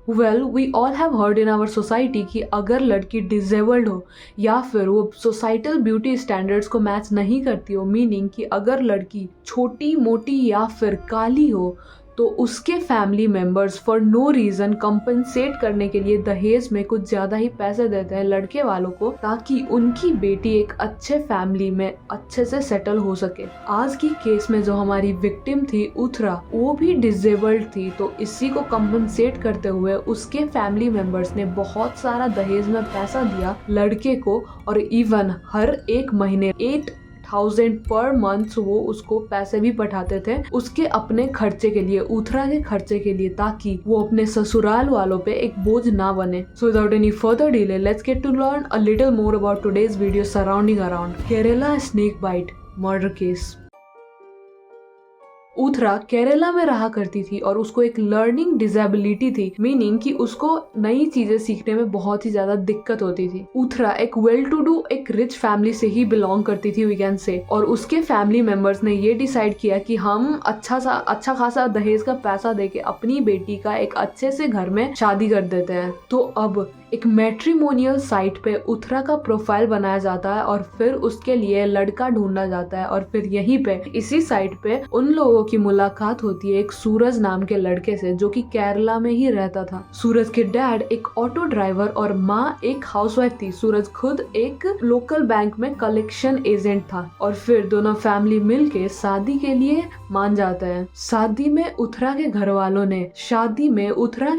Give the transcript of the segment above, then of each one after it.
Well we all have heard in our society कि अगर लड़की डिजेबल्ड हो या फिर वो सोसाइटल ब्यूटी स्टैंडर्ड्स को मैच नहीं करती हो, मीनिंग कि अगर लड़की छोटी मोटी या फिर काली हो तो उसके family members for no reason compensate करने के लिए दहेज में कुछ ज्यादा ही पैसे देते हैं लड़के वालों को, ताकि उनकी बेटी एक अच्छे फैमिली में अच्छे से सेटल हो सके। आज की केस में जो हमारी विक्टिम थी उथरा, वो भी डिसेबल्ड थी, तो इसी को कंपनसेट करते हुए उसके फैमिली मेंबर्स ने बहुत सारा दहेज में पैसा दिया लड़के को, और इवन हर एक महीने 8,000 पर मंथ वो उसको पैसे भी पठाते थे उसके अपने खर्चे के लिए, उथरा के खर्चे के लिए, ताकि वो अपने ससुराल वालों पे एक बोझ ना बने। So without any further delay let's get to learn a little more about today's video surrounding around Kerala snake bite murder case. Uthra Kerala में रहा करती थी और उसको एक लर्निंग डिसेबिलिटी थी, मीनिंग कि उसको नई चीजें सीखने में बहुत ही ज्यादा दिक्कत होती थी। उथरा एक वेल टू डू एक रिच फैमिली से ही बिलोंग करती थी वी कैन से, और उसके फैमिली मेंबर्स ने ये डिसाइड किया कि हम अच्छा खासा दहेज का पैसा देके अपनी बेटी का एक अच्छे से घर में शादी कर देते हैं। तो अब एक मैट्रिमोनियल साइट पे उथरा का प्रोफाइल बनाया जाता है और फिर उसके लिए लड़का ढूंढा जाता है, और फिर यहीं पे इसी साइट पे उन लोगों की मुलाकात होती है एक सूरज नाम के लड़के से, जो कि केरला में ही रहता था। सूरज के डैड एक ऑटो ड्राइवर और माँ एक हाउसवाइफ थी। सूरज खुद एक लोकल बैंक में कलेक्शन एजेंट था, और फिर दोनों फैमिली मिलके शादी के लिए मान जाते हैं। शादी में उथरा के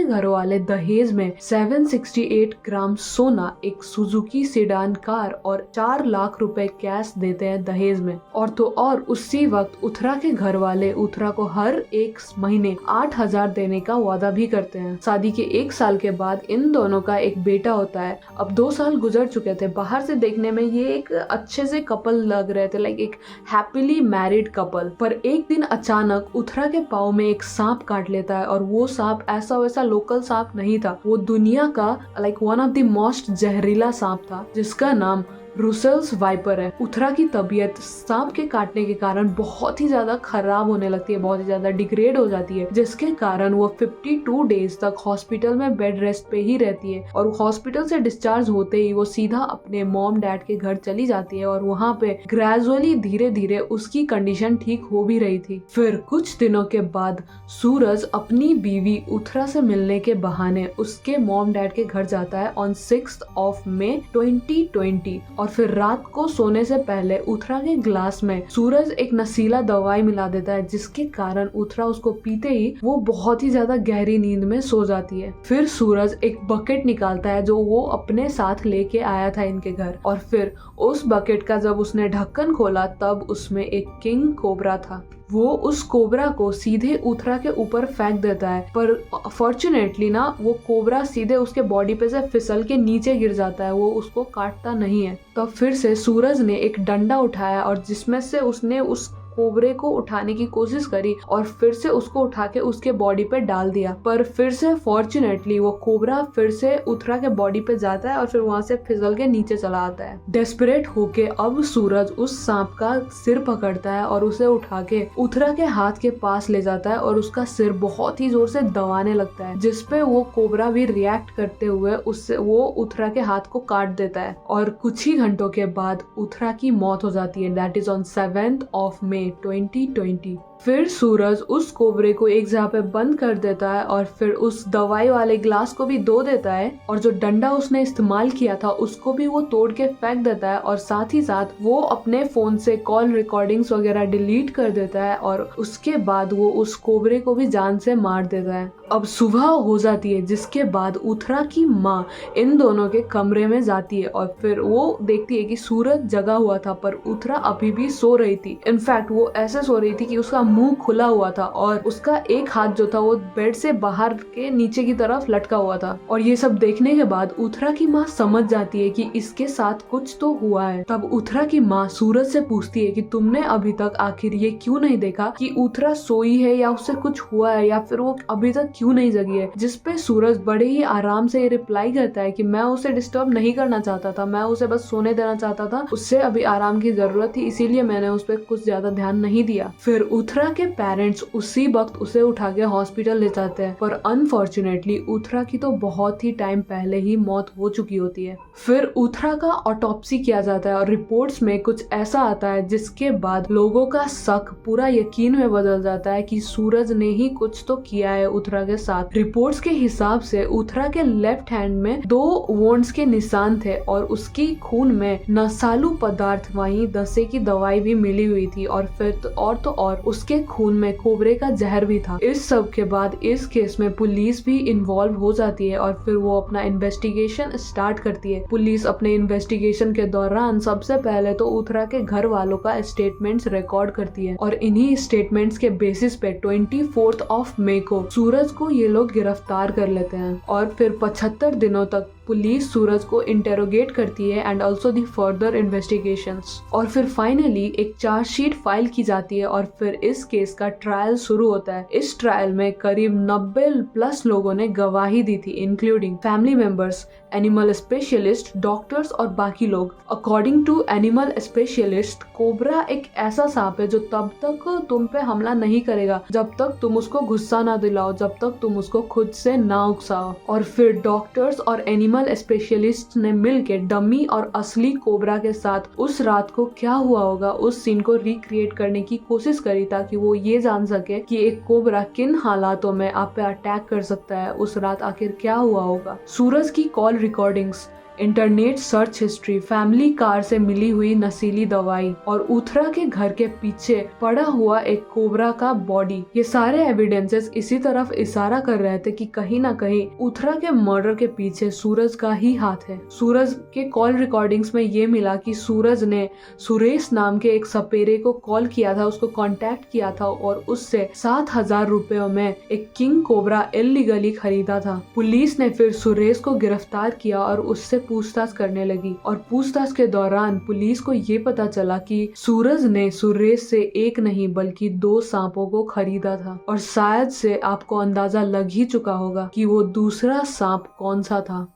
घर वाले दहेज में 768 ग्राम सोना, एक सुजुकी सेडान कार और 4 लाख रुपए कैश देते हैं दहेज में। और उसी वक्त उथरा के घर वाले उथरा को हर एक महीने 8,000 देने का वादा भी करते हैं। शादी के 1 साल के बाद इन दोनों का एक बेटा होता है। अब 2 साल गुजर चुके थे। बाहर से देखने में ये एक अच्छे से कपल लग रहे थे, लाइक एक हैप्पीली मैरिड कपल। पर एक दिन अचानक उथरा के पाँव में एक सांप काट लेता है, और वो सांप ऐसा वैसा लोकल सांप नहीं था, वो दुनिया का like one of the most जहरीला सांप था, जिसका नाम रुसेल्स वाइपर है। उथरा की तबीयत सांप के काटने के कारण बहुत ही ज्यादा खराब होने लगती है, बहुत ही ज्यादा डिग्रेड हो जाती है, जिसके कारण वो 52 डेज तक हॉस्पिटल में बेड रेस्ट पे ही रहती है। और हॉस्पिटल से डिस्चार्ज होते ही वो सीधा अपने मॉम डैड के घर चली जाती है, और वहाँ पे ग्रेजुअली धीरे धीरे उसकी कंडीशन ठीक हो भी रही थी। फिर कुछ दिनों के बाद सूरज अपनी बीवी उथरा से मिलने के बहाने उसके मॉम डैड के घर जाता है ऑन 6 मई 2020। और फिर रात को सोने से पहले उथरा के ग्लास में सूरज एक नशीला दवाई मिला देता है, जिसके कारण उथरा उसको पीते ही वो बहुत ही ज्यादा गहरी नींद में सो जाती है। फिर सूरज एक बकेट निकालता है जो वो अपने साथ लेके आया था इनके घर, और फिर उस बकेट का जब उसने ढक्कन खोला तब उसमें एक किंग कोबरा था। वो उस कोबरा को सीधे उथरा के ऊपर फेंक देता है, पर फॉर्चुनेटली ना वो कोबरा सीधे उसके बॉडी पे से फिसल के नीचे गिर जाता है, वो उसको काटता नहीं है। तो फिर से सूरज ने एक डंडा उठाया और जिसमें से उसने उस कोबरे को उठाने की कोशिश करी और फिर से उसको उठा के उसके बॉडी पे डाल दिया, पर फिर से फॉर्चुनेटली वो कोबरा फिर से उथरा के बॉडी पे जाता है और फिर वहां से फिसल के नीचे चला आता है। डेस्परेट होके अब सूरज उस सांप का सिर पकड़ता है और उसे उठा के उथरा के हाथ के पास ले जाता है और उसका सिर बहुत ही जोर से दबाने लगता है, जिसपे वो कोबरा भी रिएक्ट करते हुए उससे वो उथरा के हाथ को काट देता है। और कुछ ही घंटों के बाद उथरा की मौत हो जाती है। दैट इज ऑन 7 मई 2020। फिर सूरज उस कोबरे को एक जगह पे बंद कर देता है और फिर उस दवाई वाले ग्लास को भी धो देता है, और जो डंडा उसने इस्तेमाल किया था उसको भी वो तोड़ के फेंक देता है, और साथ ही साथ वो अपने फोन से कॉल रिकॉर्डिंग्स वगैरह डिलीट कर देता है, और उसके बाद वो उस कोबरे को भी जान से मार देता है। अब सुबह हो जाती है, जिसके बाद उथरा की माँ इन दोनों के कमरे में जाती है और फिर वो देखती है कि सूरज जगा हुआ था पर उथरा अभी भी सो रही थी। इनफैक्ट वो ऐसे सो रही थी कि उसका मुंह खुला हुआ था और उसका एक हाथ जो था वो बेड से बाहर के नीचे की तरफ लटका हुआ था। और ये सब देखने के बाद उथरा की माँ समझ जाती है कि इसके साथ कुछ तो हुआ है। तब उथरा की माँ सूरज से पूछती है कि तुमने अभी तक आखिर ये क्यों नहीं देखा कि उथरा सोई है या उससे कुछ हुआ है या फिर वो अभी तक क्यों नहीं जगी है। जिसपे सूरज बड़े ही आराम से रिप्लाई करता है कि मैं उसे डिस्टर्ब नहीं करना चाहता था, मैं उसे बस सोने देना चाहता था, उससे अभी आराम की जरूरत थी, इसीलिए मैंने उस पर कुछ ज्यादा ध्यान नहीं दिया। फिर उथरा के पेरेंट्स उसी वक्त उसे उठा के हॉस्पिटल ले जाते हैं, पर अनफॉर्चुनेटली उथरा की तो बहुत ही टाइम पहले ही मौत हो चुकी होती है। फिर उथरा का ऑटोप्सी किया जाता है और रिपोर्ट्स में कुछ ऐसा आता है जिसके बाद लोगों का शक पूरा यकीन में बदल जाता है कि सूरज ने ही कुछ तो किया है उथरा के साथ। रिपोर्ट्स के हिसाब से उथरा के लेफ्ट हैंड में 2 वोंड्स के निशान थे और उसकी खून में नशालु पदार्थ वहीं दशे की दवाई भी मिली हुई थी और फिर और उसके खून में कोबरे का जहर भी था। इस सब के बाद इस केस में पुलिस भी इन्वॉल्व हो जाती है और फिर वो अपना इन्वेस्टिगेशन स्टार्ट करती है। पुलिस अपने इन्वेस्टिगेशन के दौरान सबसे पहले तो उथरा के घर वालों का स्टेटमेंट्स रिकॉर्ड करती है और इन्हीं स्टेटमेंट्स के बेसिस पे 24 मई को सूरज को ये लोग गिरफ्तार कर लेते हैं और फिर 75 दिनों तक पुलिस सूरज को इंटेरोगेट करती है and also the further investigations और फिर फाइनली एक चार्जशीट फाइल की जाती है और फिर इस केस का ट्रायल शुरू होता है। इस ट्रायल में करीब 90+ लोगों ने गवाही दी थी, including family members, animal specialist, doctors और बाकी लोग। According to animal specialist, cobra एक ऐसा सांप है जो तब तक तुम पे हमला नहीं करेगा जब तक तुम उसको गुस्सा ना दिलाओ, जब तक तुम उसको खुद से ना उकसाओ। और फिर डॉक्टर्स और एनिमल स्पेशलिस्ट ने मिलके डमी और असली कोबरा के साथ उस रात को क्या हुआ होगा उस सीन को रिक्रिएट करने की कोशिश करी ताकि वो ये जान सके कि एक कोबरा किन हालातों में आप पे अटैक कर सकता है, उस रात आखिर क्या हुआ होगा। सूरज की call recordings, internet search history, family car से मिली हुई नशीली दवाई और उथरा के घर के पीछे पड़ा हुआ एक कोबरा का बॉडी, ये सारे एविडेंसेस इसी तरफ इशारा कर रहे थे कि कहीं ना कहीं उथरा के मर्डर के पीछे सूरज का ही हाथ है। सूरज के कॉल रिकॉर्डिंग्स में ये मिला कि सूरज ने सुरेश नाम के एक सपेरे को कॉल किया था, उसको कांटेक्ट किया था और उससे 7,000 रुपयों में एक किंग कोबरा इल्लीगली खरीदा था। पुलिस ने फिर सुरेश को गिरफ्तार किया और उससे पूछताछ करने लगी और पूछताछ के दौरान पुलिस को ये पता चला कि सूरज ने सुरेश से एक नहीं बल्कि 2 सांपों को खरीदा था और शायद से आपको अंदाजा लग ही चुका होगा कि वो दूसरा सांप कौन सा था।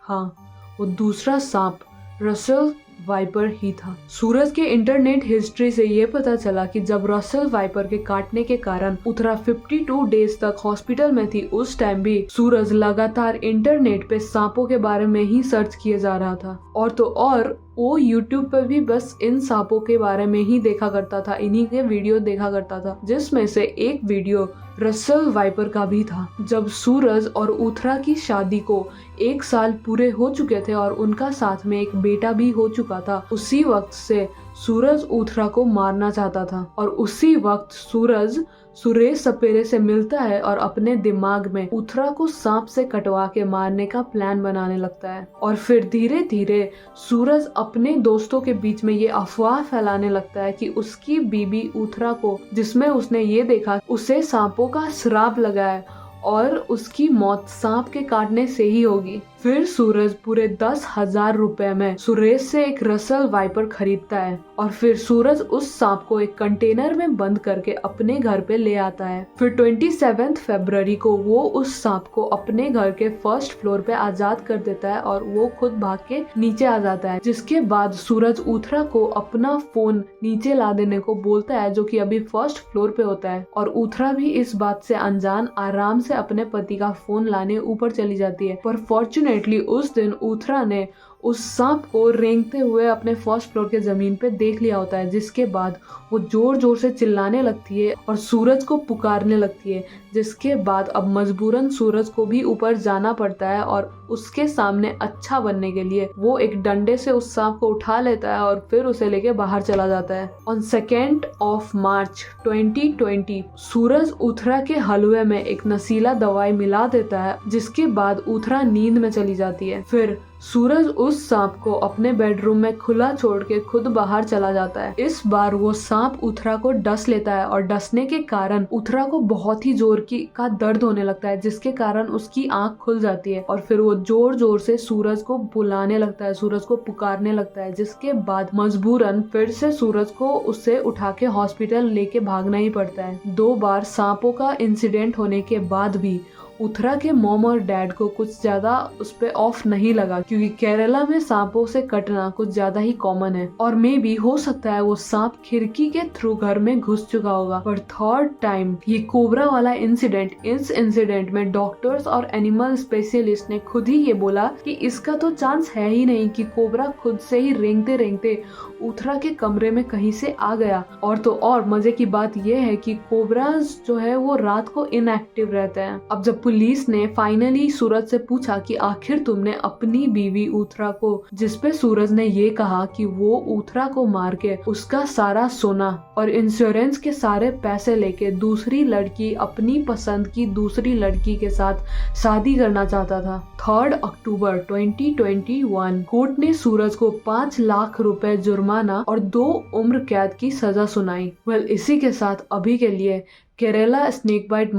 हाँ, वो दूसरा सांप रसल वाइपर ही था। सूरज के इंटरनेट हिस्ट्री से ये पता चला कि जब रसल वाइपर के काटने के कारण उथरा 52 डेज तक हॉस्पिटल में थी, उस टाइम भी सूरज लगातार इंटरनेट पे सांपों के बारे में ही सर्च किए जा रहा था और वो यूट्यूब पर भी बस इन सांपों के बारे में ही देखा करता था, इन्हीं के वीडियो देखा करता था, जिसमें से एक वीडियो रसल वाइपर का भी था। जब सूरज और उथरा की शादी को 1 साल पूरे हो चुके थे और उनका साथ में एक बेटा भी हो चुका था, उसी वक्त से सूरज उथरा को मारना चाहता था और उसी वक्त सूरज सुरेश सपेरे से मिलता है और अपने दिमाग में उथरा को सांप से कटवा के मारने का प्लान बनाने लगता है। और फिर धीरे धीरे सूरज अपने दोस्तों के बीच में ये अफवाह फैलाने लगता है कि उसकी बीबी उथरा को, जिसमें उसने ये देखा उसे सांपों का श्राप लगा है और उसकी मौत सांप के काटने से ही होगी। फिर सूरज पूरे 10,000 रुपए में सुरेश से एक रसल वाइपर खरीदता है और फिर सूरज उस सांप को एक कंटेनर में बंद करके अपने घर पे ले आता है। फिर 27 फरवरी को वो उस सांप को अपने घर के 1st फ्लोर पे आजाद कर देता है और वो खुद भाग के नीचे आ जाता है, जिसके बाद सूरज उथरा को अपना फोन नीचे ला देने को बोलता है, जो कि अभी 1st फ्लोर पे होता है और उथरा भी इस बात से अनजान आराम से अपने पति का फोन लाने ऊपर चली जाती है। पर फॉर्चुनेटली उस दिन उथरा ने उस सांप को रेंगते हुए अपने 1st फ्लोर के जमीन पे देख लिया होता है, जिसके बाद वो जोर जोर से चिल्लाने लगती है और सूरज को पुकारने लगती है, जिसके बाद अब मजबूरन सूरज को भी ऊपर जाना पड़ता है और उसके सामने अच्छा बनने के लिए वो एक डंडे से उस सांप को उठा लेता है और फिर उसे लेके बाहर चला जाता है। ऑन 2 मार्च 2020 सूरज उथरा के हलवे में एक नशीला दवाई मिला देता है, जिसके बाद उथरा नींद में चली जाती है। फिर सूरज उस सांप को अपने बेडरूम में खुला छोड़ के खुद बाहर चला जाता है। इस बार वो सांप उथरा को डस लेता है और डसने के कारण उथरा को बहुत ही जोर का दर्द होने लगता है, जिसके कारण उसकी आंख खुल जाती है और फिर वो जोर जोर से सूरज को बुलाने लगता है, सूरज को पुकारने लगता है, जिसके बाद मजबूरन फिर से सूरज को उसे उठा के हॉस्पिटल लेके भागना ही पड़ता है। 2 बार सांपों का इंसिडेंट होने के बाद भी उथरा के मॉम और डैड को कुछ ज्यादा उस पे ऑफ नहीं लगा, क्योंकि केरला में सांपों से कटना कुछ ज्यादा ही कॉमन है और मे भी हो सकता है वो सांप खिड़की के थ्रू घर में घुस चुका होगा। पर थर्ड टाइम ये कोबरा वाला इस इंसिडेंट में डॉक्टर्स और एनिमल स्पेशलिस्ट ने खुद ही ये बोला कि इसका तो चांस है ही नहीं कि कोबरा खुद से ही रेंगते रेंगते उथरा के कमरे में कहीं से आ गया। और तो और मजे की बात यह है कि कोबराज जो है वो रात को इनएक्टिव रहते हैं। अब जब पुलिस ने फाइनली सूरज से पूछा कि आखिर तुमने अपनी बीवी उथरा को, जिसपे सूरज ने ये कहा कि वो उथरा को मार के उसका सारा सोना और इंश्योरेंस के सारे पैसे लेके दूसरी लड़की, अपनी पसंद की दूसरी लड़की के साथ शादी करना चाहता था। 3 अक्टूबर 2021 कोर्ट ने सूरज को 5 लाख रुपए जुर्माना और 2 उम्र कैद की सजा सुनाई। इसी के साथ अभी के लिए केरला स्नेक बाइट